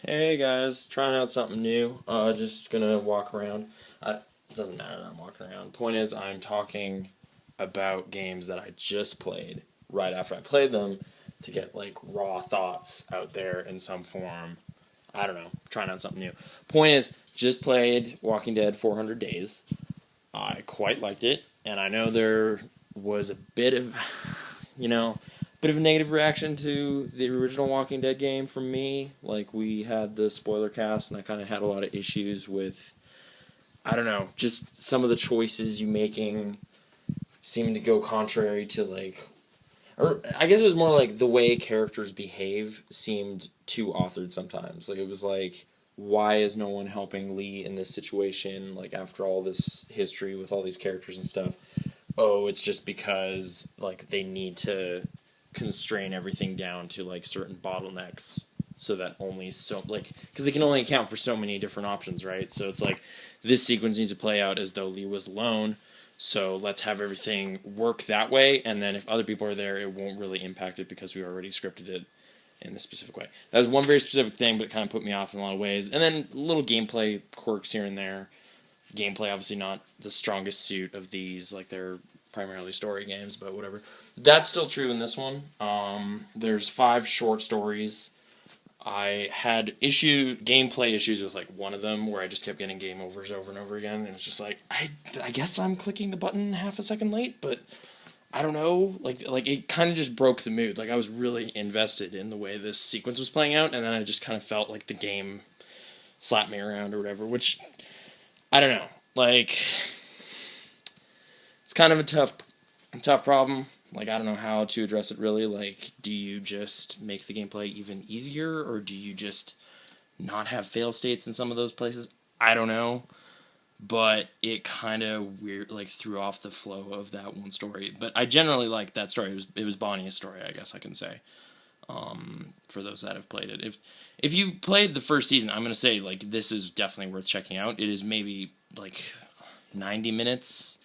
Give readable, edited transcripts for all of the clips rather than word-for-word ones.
Hey guys, trying out something new. Just gonna walk around. It doesn't matter that I'm walking around. Point is, I'm talking about games that I just played right after I played them to get like raw thoughts out there in some form. I don't know, trying out something new. Point is, just played Walking Dead 400 Days. I quite liked it, and I know there was a bit of, bit of a negative reaction to the original Walking Dead game from me. Like, we had the spoiler cast, and I kind of had a lot of issues with, I don't know, just some of the choices you making seemed to go contrary to, like, or I guess it was more like the way characters behave seemed too authored sometimes. Like, it was like, why is no one helping Lee in this situation? Like, after all this history with all these characters and stuff. Oh, it's just because, like, they need to constrain everything down to, like, certain bottlenecks so that only so, like, because they can only account for so many different options, right? So it's like, this sequence needs to play out as though Lee was alone, so let's have everything work that way, and then if other people are there, it won't really impact it because we already scripted it in this specific way. That was one very specific thing, but it kind of put me off in a lot of ways. And then little gameplay quirks here and there. Gameplay, obviously not the strongest suit of these, like they're primarily story games, but whatever. That's still true in this one. There's 5 short stories. I had gameplay issues with like one of them where I just kept getting game overs over and over again, and it's just like I guess I'm clicking the button half a second late, but I don't know. Like it kind of just broke the mood. Like I was really invested in the way this sequence was playing out, and then I just kind of felt like the game slapped me around or whatever, which I don't know. Like it's kind of a tough problem. Like, I don't know how to address it really. Like, do you just make the gameplay even easier, or do you just not have fail states in some of those places? I don't know, but it kind of weird, like, threw off the flow of that one story. But I generally liked that story. It was Bonnie's story, I guess I can say. For those that have played it, if you've played the first season, I'm gonna say like this is definitely worth checking out. It is maybe like 90 minutes,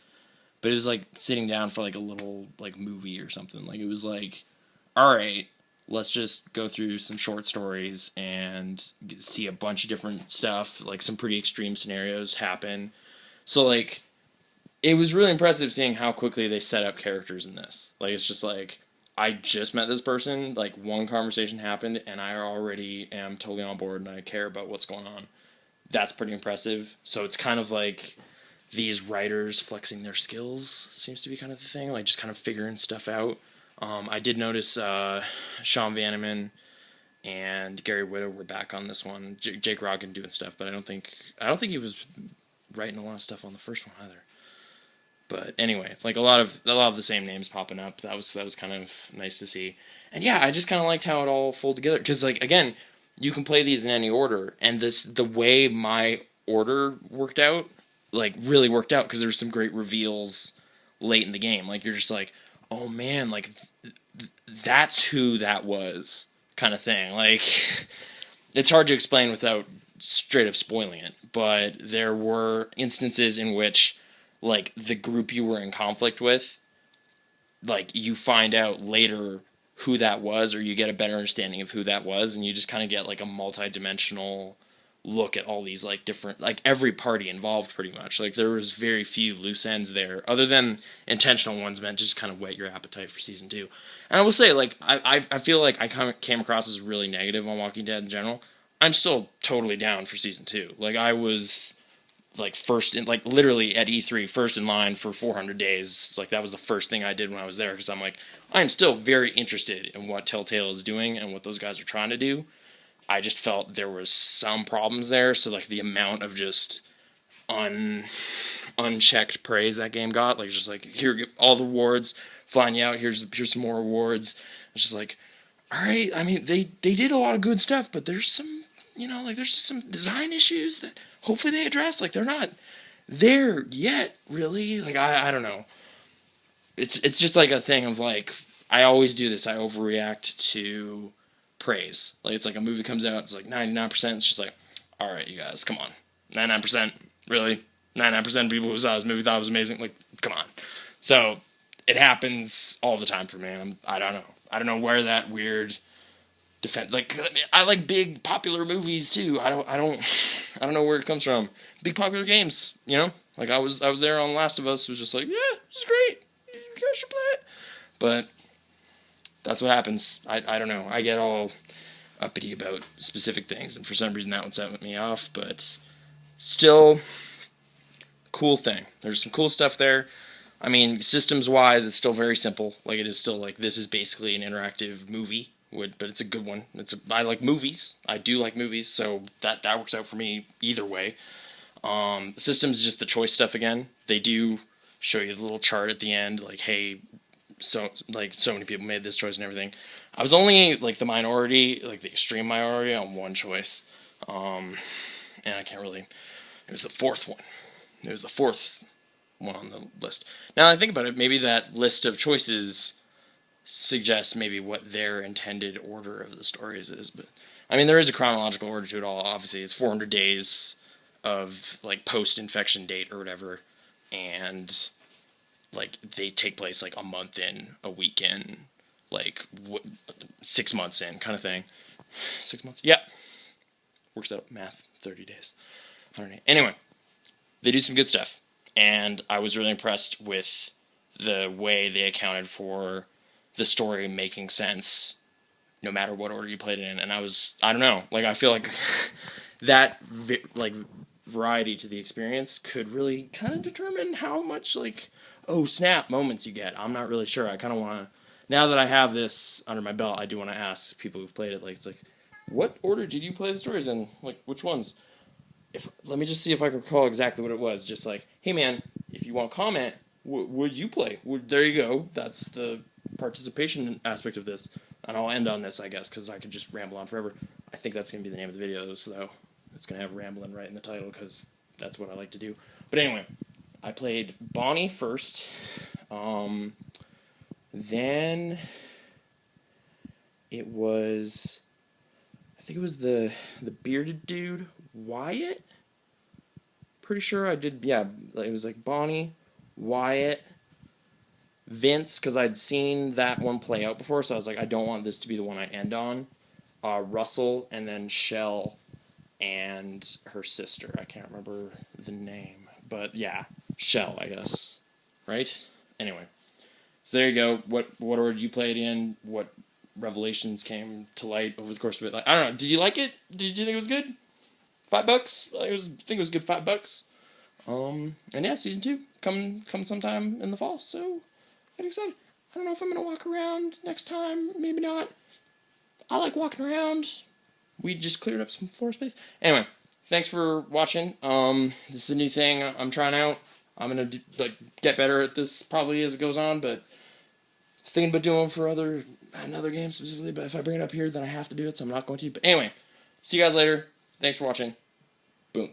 but it was like sitting down for like a little like movie or something. Like it was like, all right, let's just go through some short stories and see a bunch of different stuff, like some pretty extreme scenarios happen. So like it was really impressive seeing how quickly they set up characters in this. Like it's just like I just met this person, like one conversation happened and I already am totally on board and I care about what's going on. That's pretty impressive. So it's kind of like these writers flexing their skills seems to be kind of the thing, like just kind of figuring stuff out. I did notice Sean Vanneman and Gary Whitta were back on this one. Jake Roggen doing stuff, but I don't think he was writing a lot of stuff on the first one either. But anyway, like a lot of the same names popping up. That was kind of nice to see. And yeah, I just kind of liked how it all folded together because like again, you can play these in any order, and the way my order worked out like really worked out because there were some great reveals late in the game. Like you're just like, oh man, like that's who that was, kind of thing. Like it's hard to explain without straight up spoiling it, but there were instances in which like the group you were in conflict with, like you find out later who that was, or you get a better understanding of who that was, and you just kind of get like a multi-dimensional look at all these like different, like every party involved pretty much. Like there was very few loose ends there other than intentional ones meant to just kind of whet your appetite for season 2. And I will say, like I feel like I kind of came across as really negative on Walking Dead in general. I'm still totally down for season 2. Like I was like first in, like literally at E3 first in line for 400 days. Like that was the first thing I did when I was there, because I'm like, I'm still very interested in what Telltale is doing and what those guys are trying to do. I just felt there was some problems there. So like the amount of just unchecked praise that game got, like just like, here, all the awards flying you out, here's some more awards. It's just like, all right, I mean they did a lot of good stuff, but there's some, like there's some design issues that hopefully they address. Like they're not there yet, really. Like I don't know. It's just like a thing of like, I always do this. I overreact to praise. Like it's like a movie comes out, it's like 99%. It's just like, all right, you guys, come on, 99%, really? 99% of people who saw this movie thought it was amazing. Like, come on. So it happens all the time for me. I don't know. I don't know where that weird defend. Like, I like big popular movies too. I don't know where it comes from. Big popular games, you know. Like I was there on Last of Us. It was just like, yeah, it's great. You guys should play it. But that's what happens. I don't know. I get all uppity about specific things, and for some reason that one set me off. But still, cool thing. There's some cool stuff there. I mean, systems-wise, it's still very simple. Like, it is still, like, this is basically an interactive movie, but it's a good one. I like movies. I do like movies, so that works out for me either way. Systems is just the choice stuff again. They do show you the little chart at the end, like, hey, so many people made this choice and everything. I was only, like, the minority, like, the extreme minority on one choice. And I can't really... It was the fourth one. It was the fourth one on the list. Now that I think about it, maybe that list of choices suggests maybe what their intended order of the stories is. But I mean, there is a chronological order to it all. Obviously, it's 400 days of like post-infection date or whatever, and like they take place like a month in, a week in, like 6 months in, kind of thing. 6 months, yeah, works out math. 30 days. I don't know. Anyway, they do some good stuff. And I was really impressed with the way they accounted for the story making sense no matter what order you played it in. And I don't know, like, I feel like that, like, variety to the experience could really kind of determine how much, like, oh, snap moments you get. I'm not really sure. I kind of want to, now that I have this under my belt, I do want to ask people who've played it, like, it's like, what order did you play the stories in? Like, which ones? Let me just see if I can recall exactly what it was. Just like, hey man, if you want to comment, would you play? There you go. That's the participation aspect of this. And I'll end on this, I guess, because I could just ramble on forever. I think that's going to be the name of the video, so it's going to have Ramblin right in the title, because that's what I like to do. But anyway, I played Bonnie first. Then it was... I think it was the bearded dude, Wyatt. Pretty sure I did, yeah, it was like Bonnie, Wyatt, Vince, because I'd seen that one play out before, so I was like, I don't want this to be the one I end on. Russell, and then Shell and her sister. I can't remember the name, but yeah, Shell, I guess. Right? Anyway, so there you go. What order did you play it in? What revelations came to light over the course of it? Like, I don't know. Did you like it? Did you think it was good? $5? I think it was good. $5. And yeah, season 2 coming sometime in the fall. So get excited. I don't know if I'm gonna walk around next time. Maybe not. I like walking around. We just cleared up some floor space. Anyway, thanks for watching. This is a new thing I'm trying out. I'm gonna get better at this probably as it goes on, but I was thinking about doing for another game specifically, but if I bring it up here, then I have to do it, so I'm not going to. But anyway, see you guys later. Thanks for watching. Boom.